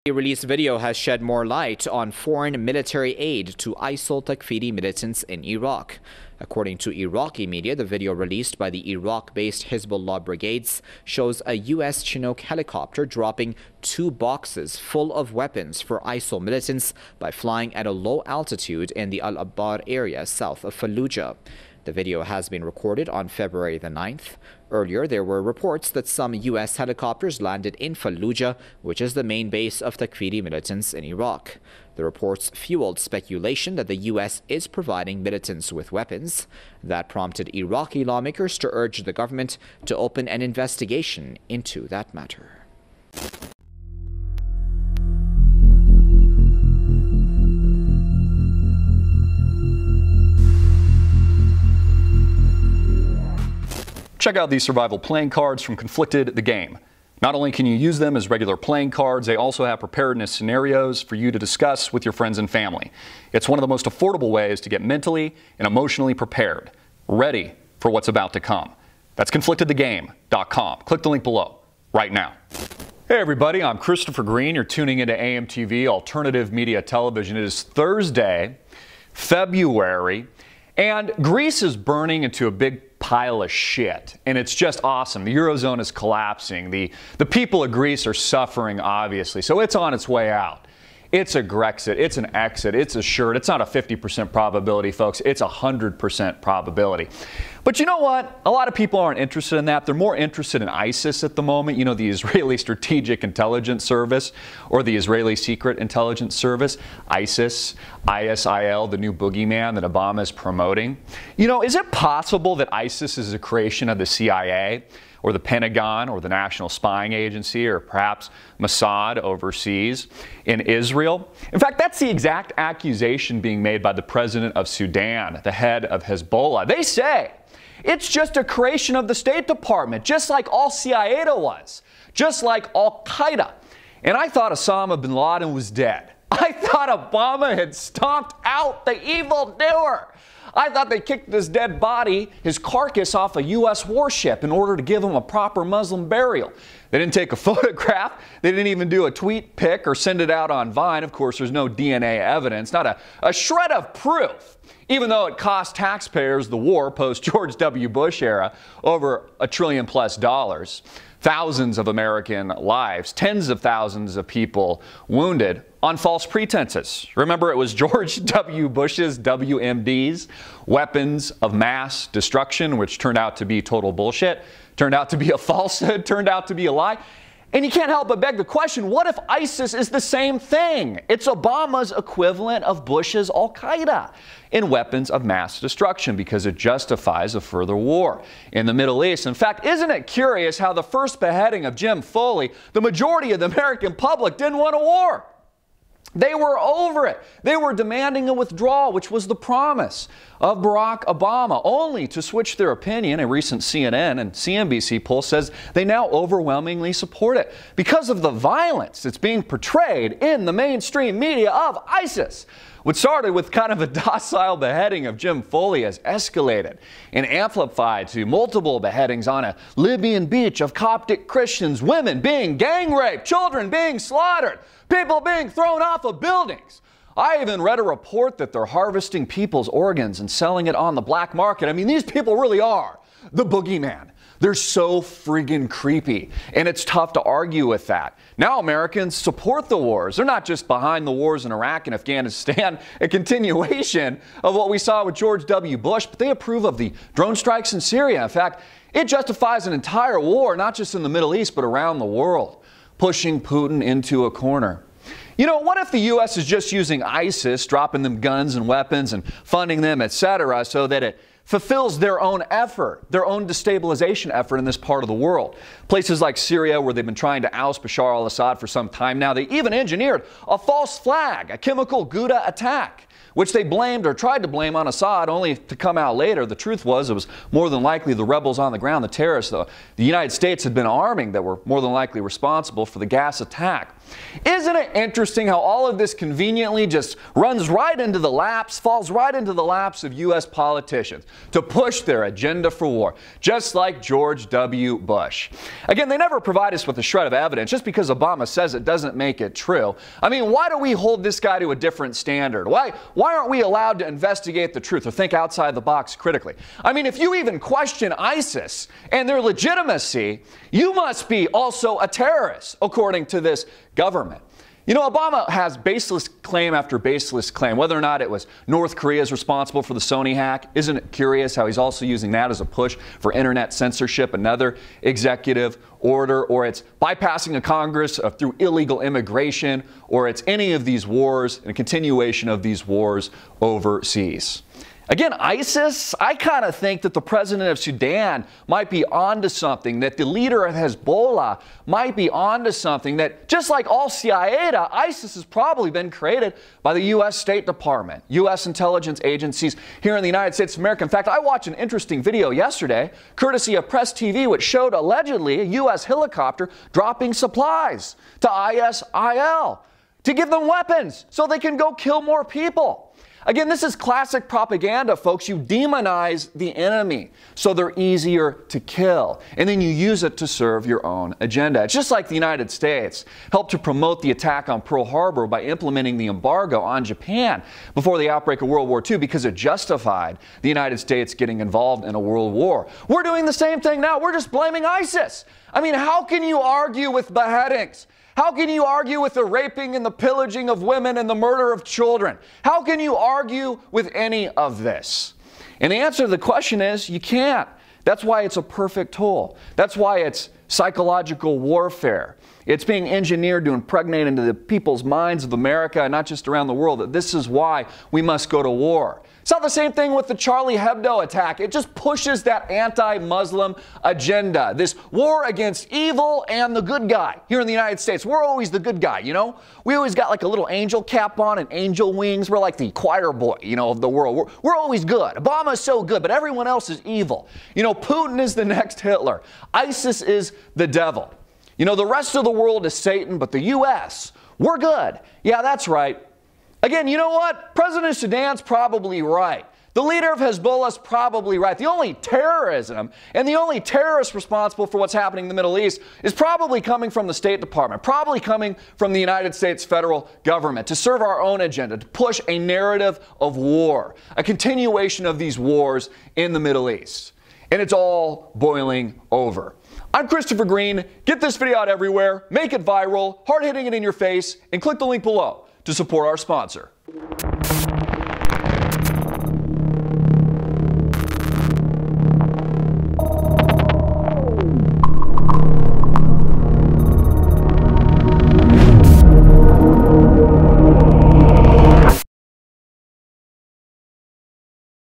A released video has shed more light on foreign military aid to ISIL Takfiri militants in Iraq. According to Iraqi media, the video released by the Iraq-based Hezbollah brigades shows a U.S. Chinook helicopter dropping 2 boxes full of weapons for ISIL militants by flying at a low altitude in the Al-Abbar area south of Fallujah. The video has been recorded on February the 9th. Earlier, there were reports that some U.S. helicopters landed in Fallujah, which is the main base of Takfiri militants in Iraq. The reports fueled speculation that the U.S. is providing militants with weapons. That prompted Iraqi lawmakers to urge the government to open an investigation into that matter. Check out these survival playing cards from Conflicted the Game. Not only can you use them as regular playing cards, they also have preparedness scenarios for you to discuss with your friends and family. It's one of the most affordable ways to get mentally and emotionally prepared, ready for what's about to come. That's conflictedthegame.com. Click the link below right now. Hey everybody, I'm Christopher Green. You're tuning into AMTV, Alternative Media Television. It is Thursday, February, and Greece is burning into a big pile of shit, and it's just awesome. The Eurozone is collapsing. The people of Greece are suffering, obviously, so it's on its way out. It's a Grexit, it's an exit, it's assured. It's not a 50% probability, folks. It's a 100% probability. But you know what? A lot of people aren't interested in that. They're more interested in ISIS at the moment. You know, the Israeli Strategic Intelligence Service or the Israeli Secret Intelligence Service. ISIS, ISIL, the new boogeyman that Obama is promoting. You know, is it possible that ISIS is a creation of the CIA or the Pentagon or the National Spying Agency or perhaps Mossad overseas in Israel? In fact, that's the exact accusation being made by the president of Sudan, the head of Hezbollah. They say it's just a creation of the State Department, just like Al-Qaeda was, just like Al-Qaeda. And I thought Osama bin Laden was dead. I thought Obama had stomped out the evildoer. I thought they kicked his dead body, his carcass, off a U.S. warship in order to give him a proper Muslim burial. They didn't take a photograph. They didn't even do a tweet pic or send it out on Vine. Of course, there's no DNA evidence, not a shred of proof, even though it cost taxpayers the war post-George W. Bush era over $1 trillion+. Thousands of American lives, tens of thousands of people wounded on false pretenses. Remember, it was George W. Bush's WMDs, weapons of mass destruction, which turned out to be total bullshit, turned out to be a falsehood, turned out to be a lie. And you can't help but beg the question, what if ISIS is the same thing? It's Obama's equivalent of Bush's Al-Qaeda in weapons of mass destruction because it justifies a further war in the Middle East. In fact, isn't it curious how the first beheading of Jim Foley, the majority of the American public didn't want a war? They were over it. They were demanding a withdrawal, which was the promise of Barack Obama, only to switch their opinion. A recent CNN and CNBC poll says they now overwhelmingly support it because of the violence that's being portrayed in the mainstream media of ISIS. What started with kind of a docile beheading of Jim Foley has escalated and amplified to multiple beheadings on a Libyan beach of Coptic Christians, women being gang raped, children being slaughtered, people being thrown off of buildings. I even read a report that they're harvesting people's organs and selling it on the black market. I mean, these people really are the boogeyman. They're so friggin' creepy, and it's tough to argue with that. Now Americans support the wars. They're not just behind the wars in Iraq and Afghanistan, a continuation of what we saw with George W. Bush, but they approve of the drone strikes in Syria. In fact, it justifies an entire war, not just in the Middle East, but around the world, pushing Putin into a corner. You know, what if the U.S. is just using ISIS, dropping them guns and weapons and funding them, etc., so that it fulfills their own effort, their own destabilization effort in this part of the world? Places like Syria, where they've been trying to oust Bashar al-Assad for some time now, they even engineered a false flag, a chemical Gouda attack, which they blamed or tried to blame on Assad, only to come out later. The truth was it was more than likely the rebels on the ground, the terrorists, the United States had been arming, that were more than likely responsible for the gas attack. Isn't it interesting how all of this conveniently just runs right into the laps, falls right into the laps of U.S. politicians to push their agenda for war, just like George W. Bush. Again, they never provide us with a shred of evidence. Just because Obama says it doesn't make it true. I mean, why do we hold this guy to a different standard? Why aren't we allowed to investigate the truth or think outside the box critically? I mean, if you even question ISIS and their legitimacy, you must be also a terrorist, according to this government. You know, Obama has baseless claim after baseless claim, whether or not it was North Korea is responsible for the Sony hack. Isn't it curious how he's also using that as a push for internet censorship, another executive order, or it's bypassing a Congress through illegal immigration, or it's any of these wars and a continuation of these wars overseas. Again, ISIS, I kind of think that the president of Sudan might be onto something, that the leader of Hezbollah might be onto something, that just like all Al-Qaeda, ISIS has probably been created by the U.S. State Department, U.S. intelligence agencies here in the United States of America. In fact, I watched an interesting video yesterday, courtesy of Press TV, which showed allegedly a U.S. helicopter dropping supplies to ISIL to give them weapons so they can go kill more people. Again, this is classic propaganda, folks. You demonize the enemy so they're easier to kill, and then you use it to serve your own agenda. It's just like the United States helped to promote the attack on Pearl Harbor by implementing the embargo on Japan before the outbreak of World War II because it justified the United States getting involved in a world war. We're doing the same thing now. We're just blaming ISIS. I mean, how can you argue with beheadings? How can you argue with the raping and the pillaging of women and the murder of children? How can you argue with any of this? And the answer to the question is you can't. That's why it's a perfect tool. That's why it's psychological warfare. It's being engineered to impregnate into the people's minds of America and not just around the world that this is why we must go to war. It's not the same thing with the Charlie Hebdo attack. It just pushes that anti-Muslim agenda, this war against evil and the good guy. Here in the United States, we're always the good guy, you know? We always got like a little angel cap on and angel wings. We're like the choir boy, you know, of the world. We're always good. Obama's so good, but everyone else is evil. You know, Putin is the next Hitler. ISIS is the devil. You know, the rest of the world is Satan, but the U.S., we're good. Yeah, that's right. Again, you know what? President of Sudan's probably right. The leader of Hezbollah's probably right. The only terrorism and the only terrorist responsible for what's happening in the Middle East is probably coming from the State Department, probably coming from the United States federal government to serve our own agenda, to push a narrative of war, a continuation of these wars in the Middle East. And it's all boiling over. I'm Christopher Green. Get this video out everywhere, make it viral, hard hitting it in your face, and click the link below to support our sponsor.